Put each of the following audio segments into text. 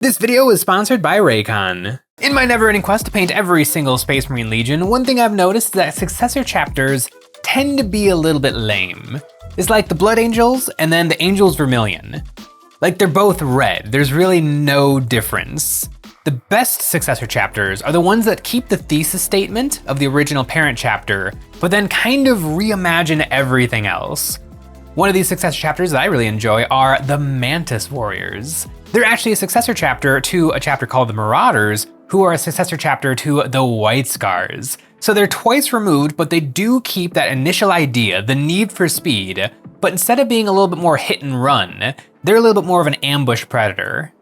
This video is sponsored by Raycon. In my never-ending quest to paint every single Space Marine Legion, one thing I've noticed is that successor chapters tend to be a little bit lame. It's like the Blood Angels and then the Angels Vermilion. Like they're both red, there's really no difference. The best successor chapters are the ones that keep the thesis statement of the original parent chapter, but then kind of reimagine everything else. One of these successor chapters that I really enjoy are the Mantis Warriors. They're actually a successor chapter to a chapter called the Marauders, who are a successor chapter to the White Scars. So they're twice removed, but they do keep that initial idea, the need for speed, but instead of being a little bit more hit and run, they're a little bit more of an ambush predator.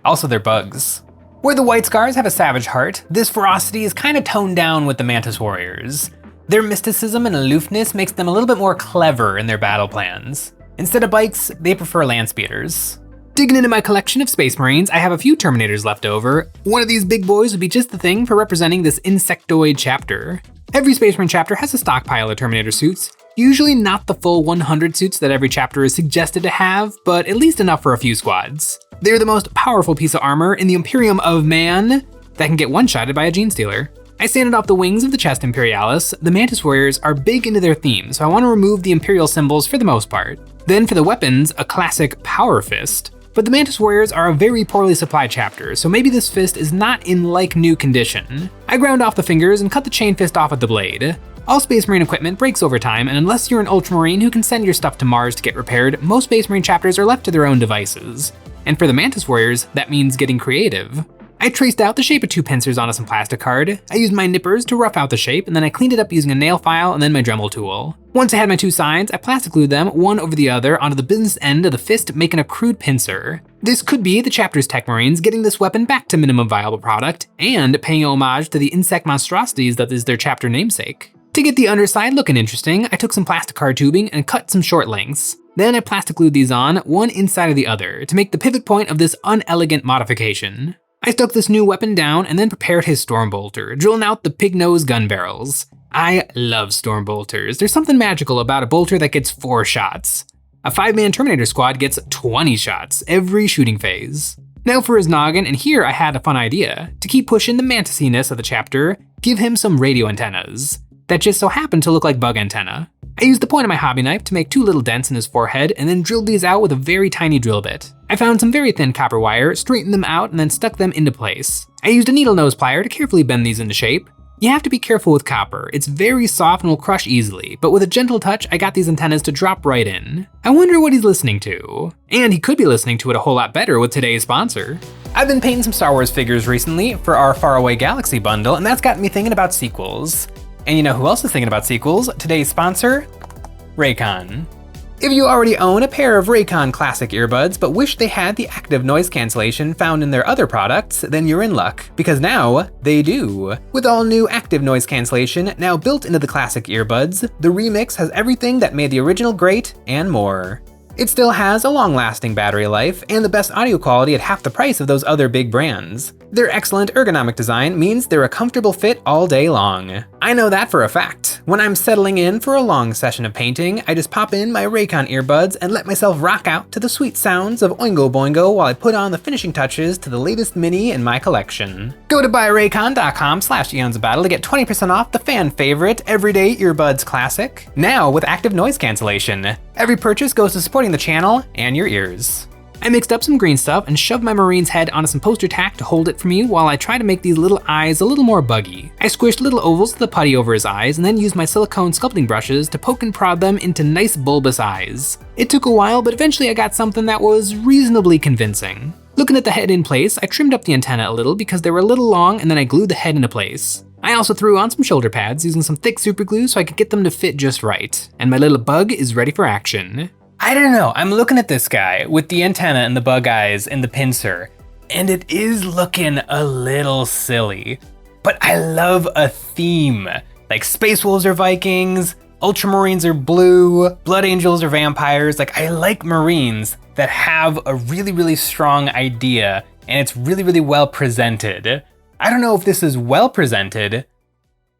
Also, they're bugs. Where the White Scars have a savage heart, this ferocity is kind of toned down with the Mantis Warriors. Their mysticism and aloofness makes them a little bit more clever in their battle plans. Instead of bikes, they prefer land speeders. Digging into my collection of Space Marines, I have a few Terminators left over. One of these big boys would be just the thing for representing this insectoid chapter. Every Space Marine chapter has a stockpile of Terminator suits, usually not the full 100 suits that every chapter is suggested to have, but at least enough for a few squads. They're the most powerful piece of armor in the Imperium of Man that can get one-shotted by a Gene Stealer. I sanded off the wings of the chest Imperialis. The Mantis Warriors are big into their theme, so I want to remove the Imperial symbols for the most part. Then for the weapons, a classic Power Fist. But the Mantis Warriors are a very poorly supplied chapter, so maybe this fist is not in like-new condition. I ground off the fingers and cut the chain fist off at the blade. All Space Marine equipment breaks over time, and unless you're an Ultramarine who can send your stuff to Mars to get repaired, most Space Marine chapters are left to their own devices. And for the Mantis Warriors, that means getting creative. I traced out the shape of two pincers onto some plastic card. I used my nippers to rough out the shape, and then I cleaned it up using a nail file and then my Dremel tool. Once I had my two sides, I plastic glued them one over the other onto the business end of the fist, making a crude pincer. This could be the chapter's tech marines getting this weapon back to minimum viable product, and paying homage to the insect monstrosities that is their chapter namesake. To get the underside looking interesting, I took some plastic card tubing and cut some short lengths. Then I plastic glued these on, one inside of the other, to make the pivot point of this unelegant modification. I stuck this new weapon down and then prepared his Stormbolter, drilling out the pig-nosed gun barrels. I love Stormbolters. There's something magical about a bolter that gets 4 shots. A 5-man Terminator squad gets 20 shots every shooting phase. Now for his noggin, and here I had a fun idea. To keep pushing the mantisiness of the chapter, give him some radio antennas that just so happen to look like bug antenna. I used the point of my hobby knife to make 2 little dents in his forehead and then drilled these out with a very tiny drill bit. I found some very thin copper wire, straightened them out, and then stuck them into place. I used a needle nose plier to carefully bend these into shape. You have to be careful with copper, it's very soft and will crush easily, but with a gentle touch, I got these antennas to drop right in. I wonder what he's listening to. And he could be listening to it a whole lot better with today's sponsor. I've been painting some Star Wars figures recently for our Faraway Galaxy bundle, and that's got me thinking about sequels. And you know who else is thinking about sequels? Today's sponsor, Raycon. If you already own a pair of Raycon classic earbuds but wish they had the active noise cancellation found in their other products, then you're in luck, because now they do. With all new active noise cancellation now built into the classic earbuds, the Remix has everything that made the original great and more. It still has a long-lasting battery life and the best audio quality at half the price of those other big brands. Their excellent ergonomic design means they're a comfortable fit all day long. I know that for a fact. When I'm settling in for a long session of painting, I just pop in my Raycon earbuds and let myself rock out to the sweet sounds of Oingo Boingo while I put on the finishing touches to the latest mini in my collection. Go to buyraycon.com/EonsOfBattle to get 20% off the fan favorite Everyday Earbuds Classic, now with active noise cancellation. Every purchase goes to supporting the channel and your ears. I mixed up some green stuff and shoved my marine's head onto some poster tack to hold it for me while I try to make these little eyes a little more buggy. I squished little ovals to the putty over his eyes and then used my silicone sculpting brushes to poke and prod them into nice bulbous eyes. It took a while, but eventually I got something that was reasonably convincing. Looking at the head in place, I trimmed up the antenna a little because they were a little long, and then I glued the head into place. I also threw on some shoulder pads using some thick super glue so I could get them to fit just right. And my little bug is ready for action. I don't know, I'm looking at this guy with the antenna and the bug eyes and the pincer, and it is looking a little silly. But I love a theme. Like Space Wolves are Vikings, Ultramarines are blue, Blood Angels are vampires. Like, I like Marines that have a really, really strong idea and it's really, really well presented. I don't know if this is well presented,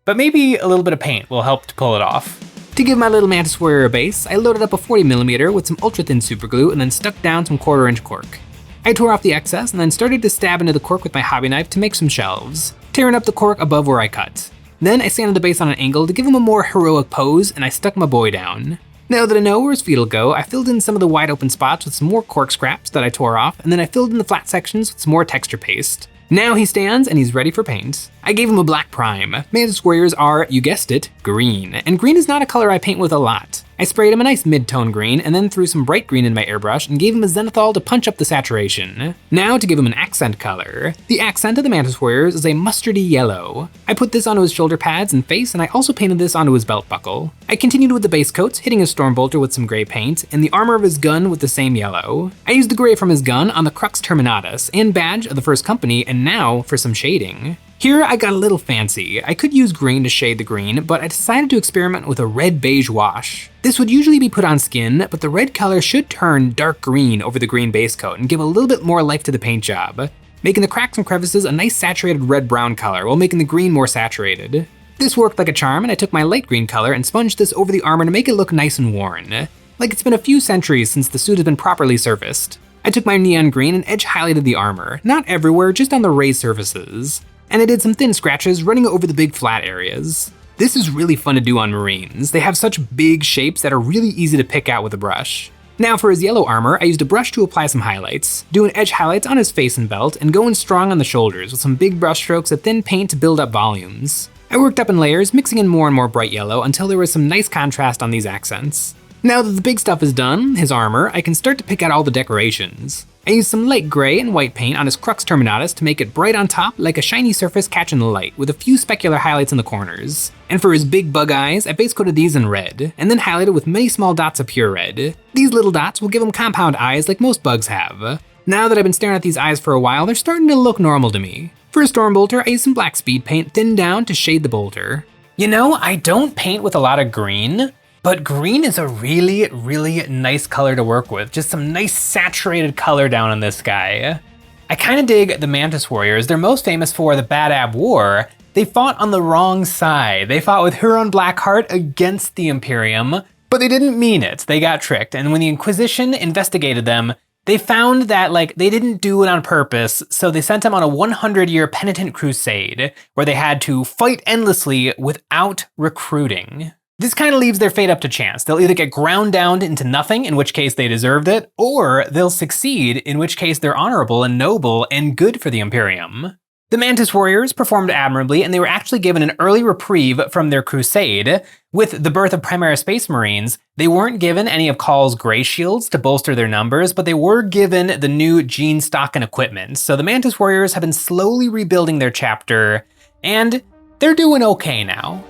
but maybe a little bit of paint will help to pull it off. To give my little Mantis Warrior a base, I loaded up a 40mm with some ultra thin super glue and then stuck down some 1/4 inch cork. I tore off the excess and then started to stab into the cork with my hobby knife to make some shelves, tearing up the cork above where I cut. Then I sanded the base on an angle to give him a more heroic pose, and I stuck my boy down. Now that I know where his feet'll go, I filled in some of the wide open spots with some more cork scraps that I tore off, and then I filled in the flat sections with some more texture paste. Now he stands and he's ready for paint. I gave him a black prime. Mantis Warriors are, you guessed it, green. And green is not a color I paint with a lot. I sprayed him a nice mid-tone green and then threw some bright green in my airbrush and gave him a zenithal to punch up the saturation. Now to give him an accent color. The accent of the Mantis Warriors is a mustardy yellow. I put this onto his shoulder pads and face, and I also painted this onto his belt buckle. I continued with the base coats, hitting his Stormbolter with some gray paint, and the armor of his gun with the same yellow. I used the gray from his gun on the Crux Terminatus and badge of the first company, and now for some shading. Here I got a little fancy. I could use green to shade the green, but I decided to experiment with a red beige wash. This would usually be put on skin, but the red color should turn dark green over the green base coat and give a little bit more life to the paint job, making the cracks and crevices a nice saturated red-brown color while making the green more saturated. This worked like a charm, and I took my light green color and sponged this over the armor to make it look nice and worn, like it's been a few centuries since the suit has been properly surfaced. I took my neon green and edge highlighted the armor, not everywhere, just on the raised surfaces. And I did some thin scratches running over the big flat areas. This is really fun to do on Marines. They have such big shapes that are really easy to pick out with a brush. Now for his yellow armor, I used a brush to apply some highlights, doing edge highlights on his face and belt, and going strong on the shoulders with some big brush strokes of thin paint to build up volumes. I worked up in layers, mixing in more and more bright yellow until there was some nice contrast on these accents. Now that the big stuff is done, his armor, I can start to pick out all the decorations. I used some light gray and white paint on his Crux Terminatus to make it bright on top like a shiny surface catching the light, with a few specular highlights in the corners. And for his big bug eyes, I base coated these in red, and then highlighted with many small dots of pure red. These little dots will give him compound eyes like most bugs have. Now that I've been staring at these eyes for a while, they're starting to look normal to me. For a Stormbolter, I used some black speed paint thinned down to shade the bolter. You know, I don't paint with a lot of green, but green is a really, really nice color to work with. Just some nice saturated color down on this guy. I kind of dig the Mantis Warriors. They're most famous for the Bad Ab War. They fought on the wrong side. They fought with Huron Blackheart against the Imperium, but they didn't mean it. They got tricked. And when the Inquisition investigated them, they found that they didn't do it on purpose, so they sent them on a 100-year penitent crusade where they had to fight endlessly without recruiting. This kind of leaves their fate up to chance. They'll either get ground down into nothing, in which case they deserved it, or they'll succeed, in which case they're honorable and noble and good for the Imperium. The Mantis Warriors performed admirably, and they were actually given an early reprieve from their crusade. With the birth of Primera Space Marines, they weren't given any of Call's gray shields to bolster their numbers, but they were given the new gene stock and equipment. So the Mantis Warriors have been slowly rebuilding their chapter, and they're doing okay now.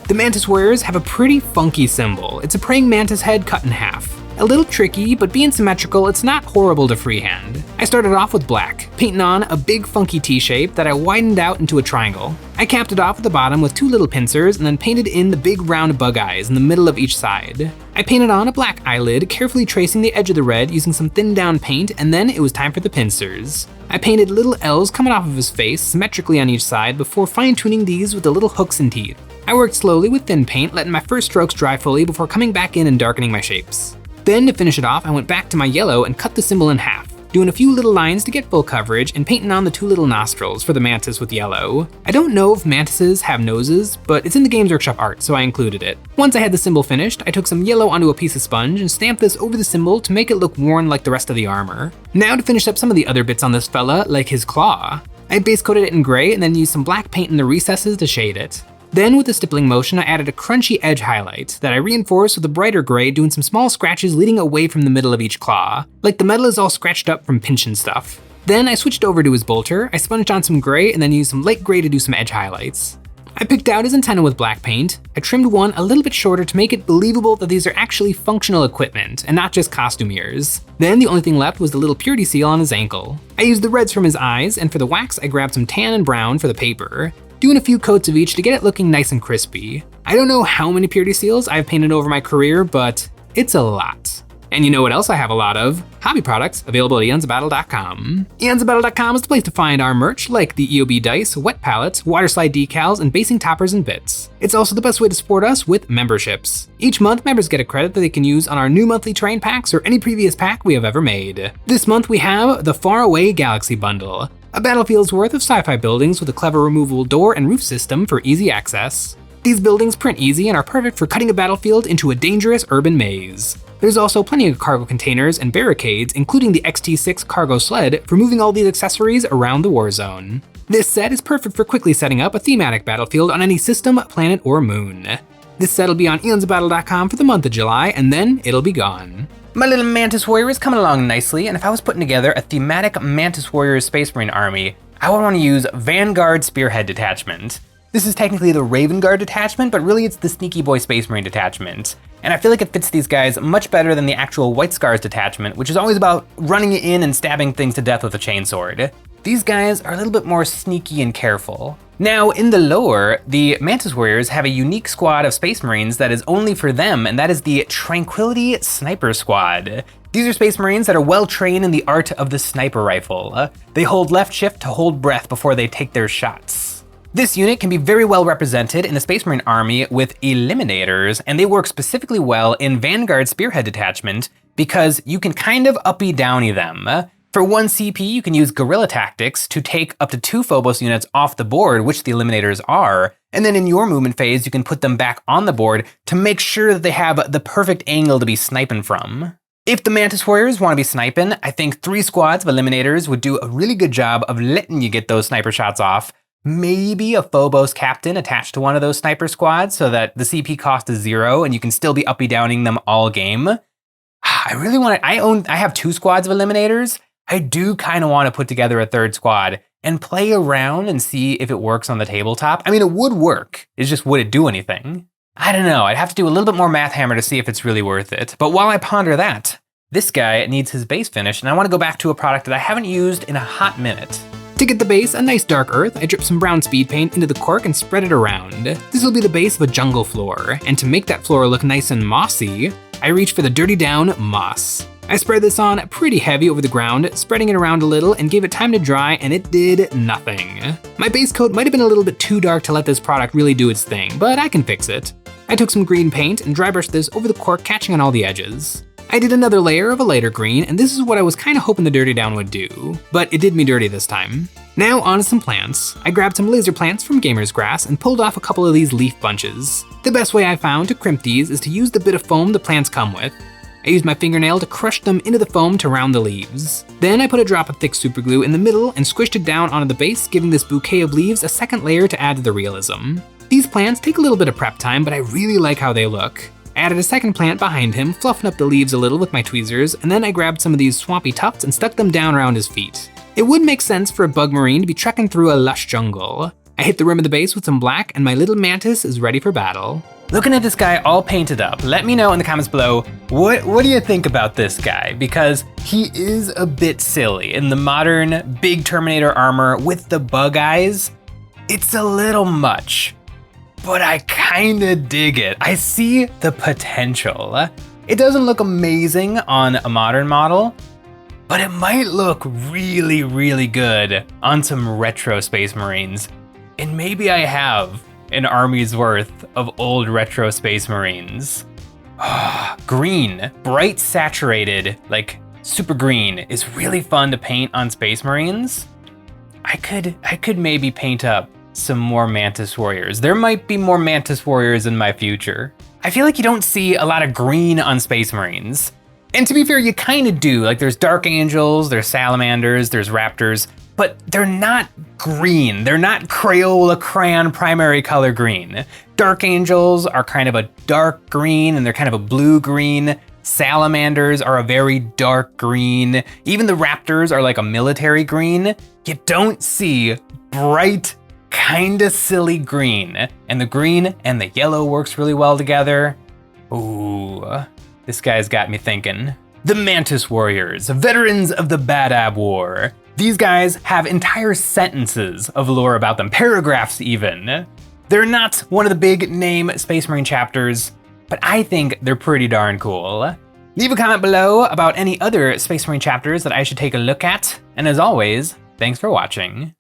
The Mantis Warriors have a pretty funky symbol. It's a praying mantis head cut in half. A little tricky, but being symmetrical, it's not horrible to freehand. I started off with black, painting on a big funky T-shape that I widened out into a triangle. I capped it off at the bottom with two little pincers and then painted in the big round bug eyes in the middle of each side. I painted on a black eyelid, carefully tracing the edge of the red using some thinned down paint, and then it was time for the pincers. I painted little L's coming off of his face symmetrically on each side before fine-tuning these with the little hooks and teeth. I worked slowly with thin paint, letting my first strokes dry fully before coming back in and darkening my shapes. Then to finish it off, I went back to my yellow and cut the symbol in half, doing a few little lines to get full coverage and painting on the two little nostrils for the mantis with yellow. I don't know if mantises have noses, but it's in the Games Workshop art, so I included it. Once I had the symbol finished, I took some yellow onto a piece of sponge and stamped this over the symbol to make it look worn like the rest of the armor. Now to finish up some of the other bits on this fella, like his claw. I base coated it in gray and then used some black paint in the recesses to shade it. Then with the stippling motion, I added a crunchy edge highlight that I reinforced with a brighter gray, doing some small scratches leading away from the middle of each claw, like the metal is all scratched up from pinching stuff. Then I switched over to his bolter, I sponged on some gray and then used some light gray to do some edge highlights. I picked out his antenna with black paint. I trimmed one a little bit shorter to make it believable that these are actually functional equipment and not just costume ears. Then the only thing left was the little purity seal on his ankle. I used the reds from his eyes, and for the wax I grabbed some tan and brown for the paper, doing a few coats of each to get it looking nice and crispy. I don't know how many purity seals I've painted over my career, but it's a lot. And you know what else I have a lot of? Hobby products available at EonsOfBattle.com. EonsOfBattle.com is the place to find our merch like the EOB dice, wet pallets, water slide decals, and basing toppers and bits. It's also the best way to support us with memberships. Each month, members get a credit that they can use on our new monthly terrain packs or any previous pack we have ever made. This month we have the Faraway Galaxy Bundle, a battlefield's worth of sci-fi buildings with a clever removable door and roof system for easy access. These buildings print easy and are perfect for cutting a battlefield into a dangerous urban maze. There's also plenty of cargo containers and barricades, including the XT6 cargo sled, for moving all these accessories around the war zone. This set is perfect for quickly setting up a thematic battlefield on any system, planet, or moon. This set will be on EonsOfBattle.com for the month of July, and then it'll be gone. My little Mantis Warrior is coming along nicely, and if I was putting together a thematic Mantis Warriors Space Marine army, I would want to use Vanguard Spearhead Detachment. This is technically the Raven Guard detachment, but really it's the Sneaky Boy Space Marine detachment. And I feel like it fits these guys much better than the actual White Scars detachment, which is always about running in and stabbing things to death with a chainsword. These guys are a little bit more sneaky and careful. Now, in the lore, the Mantis Warriors have a unique squad of Space Marines that is only for them, and that is the Tranquility Sniper Squad. These are Space Marines that are well trained in the art of the sniper rifle. They hold left shift to hold breath before they take their shots. This unit can be very well represented in the Space Marine army with Eliminators, and they work specifically well in Vanguard Spearhead Detachment because you can kind of uppy-downy them. For 1 CP, you can use Guerrilla Tactics to take up to 2 Phobos units off the board, which the Eliminators are, and then in your movement phase, you can put them back on the board to make sure that they have the perfect angle to be sniping from. If the Mantis Warriors want to be sniping, I think 3 squads of Eliminators would do a really good job of letting you get those sniper shots off. Maybe a Phobos captain attached to one of those sniper squads so that the CP cost is 0 and you can still be uppy-downing them all game. I really want to, I have 2 squads of Eliminators. I do kind of want to put together a 3rd squad and play around and see if it works on the tabletop. I mean, it would work. It's just, would it do anything? I don't know. I'd have to do a little bit more math hammer to see if it's really worth it. But while I ponder that, this guy needs his base finished, and I want to go back to a product that I haven't used in a hot minute. To get the base a nice dark earth, I drip some brown speed paint into the cork and spread it around. This will be the base of a jungle floor, and to make that floor look nice and mossy, I reach for the Dirty Down Moss. I spread this on pretty heavy over the ground, spreading it around a little and gave it time to dry, and it did nothing. My base coat might have been a little bit too dark to let this product really do its thing, but I can fix it. I took some green paint and dry brushed this over the cork, catching on all the edges. I did another layer of a lighter green, and this is what I was kind of hoping the Dirty Down would do, but it did me dirty this time. Now on to some plants. I grabbed some laser plants from Gamer's Grass and pulled off a couple of these leaf bunches. The best way I found to crimp these is to use the bit of foam the plants come with. I used my fingernail to crush them into the foam to round the leaves. Then I put a drop of thick super glue in the middle and squished it down onto the base, giving this bouquet of leaves a second layer to add to the realism. These plants take a little bit of prep time, but I really like how they look. I added a second plant behind him, fluffing up the leaves a little with my tweezers, and then I grabbed some of these swampy tufts and stuck them down around his feet. It would make sense for a bug marine to be trekking through a lush jungle. I hit the rim of the base with some black, and my little mantis is ready for battle. Looking at this guy all painted up, let me know in the comments below, what do you think about this guy? Because he is a bit silly. In the modern big Terminator armor with the bug eyes, it's a little much. But I kinda dig it. I see the potential. It doesn't look amazing on a modern model, but it might look really, really good on some retro Space Marines. And maybe I have an army's worth of old retro Space Marines. Green, bright saturated, like super green is really fun to paint on Space Marines. I could maybe paint up some more Mantis Warriors. There might be more Mantis Warriors in my future. I feel like you don't see a lot of green on Space Marines. And to be fair, you kind of do. Like there's Dark Angels, there's Salamanders, there's Raptors, but they're not green. They're not Crayola crayon primary color green. Dark Angels are kind of a dark green and they're kind of a blue green. Salamanders are a very dark green. Even the Raptors are like a military green. You don't see bright, kinda silly green. And the green and the yellow works really well together. Ooh, this guy's got me thinking. The Mantis Warriors, veterans of the Badab War. These guys have entire sentences of lore about them, paragraphs even. They're not one of the big name Space Marine chapters, but I think they're pretty darn cool. Leave a comment below about any other Space Marine chapters that I should take a look at. And as always, thanks for watching.